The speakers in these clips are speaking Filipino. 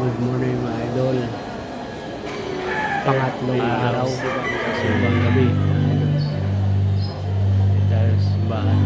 Good morning mga idol. Pangatlong araw sa ibang gabi. Dahil sa simbahan.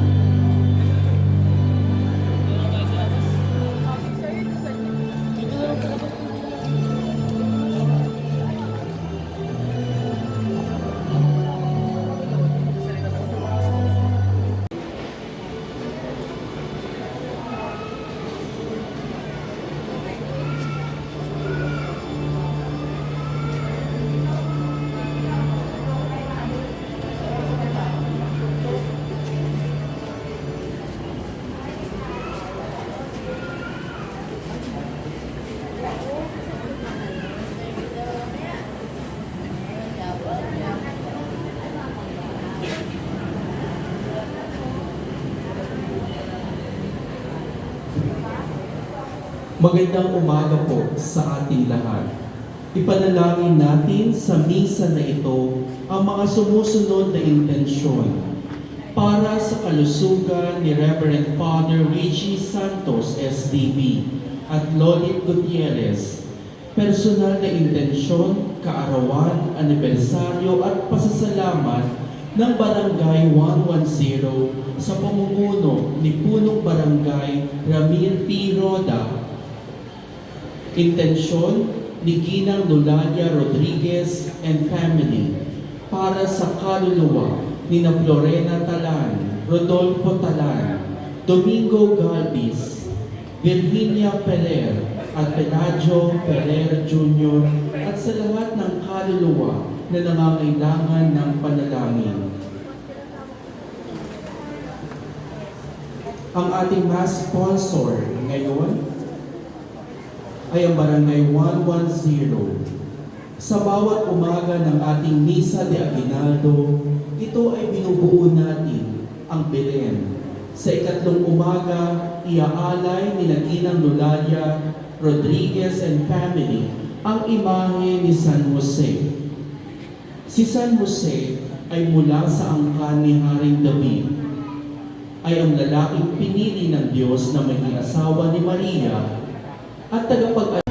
Magandang umaga po sa ating lahat. Ipanalangin natin sa misa na ito ang mga sumusunod na intensyon para sa kalusugan ni Reverend Father Richie Santos, SDB, at Lolit Gutierrez. Personal na intensyon, kaarawan, anibersaryo at pasasalamat ng Barangay 110 sa pamumuno ni Punong Barangay Ramir P. Roda. Intensyon ni Ginang Lulalia Rodriguez and family para sa kaluluwa ni na Florena Talan, Rodolfo Talan, Domingo Galvis, Virginia Peler at Pelagio Peler Jr. at sa lahat ng kaluluwa na nangangailangan ng panalangin. Ang ating mass sponsor ngayon ay ang Barangay 110. Sa bawat umaga ng ating Misa de Aguinaldo, ito ay binubuo natin ang Belen. Sa ikatlong umaga, iaalay ni Ginang Lulalia Rodriguez and family ang imahe ni San Jose. Si San Jose ay mula sa angkan ni Haring David. Ay ang lalaking pinili ng Diyos na maging asawa ni Maria at tagapag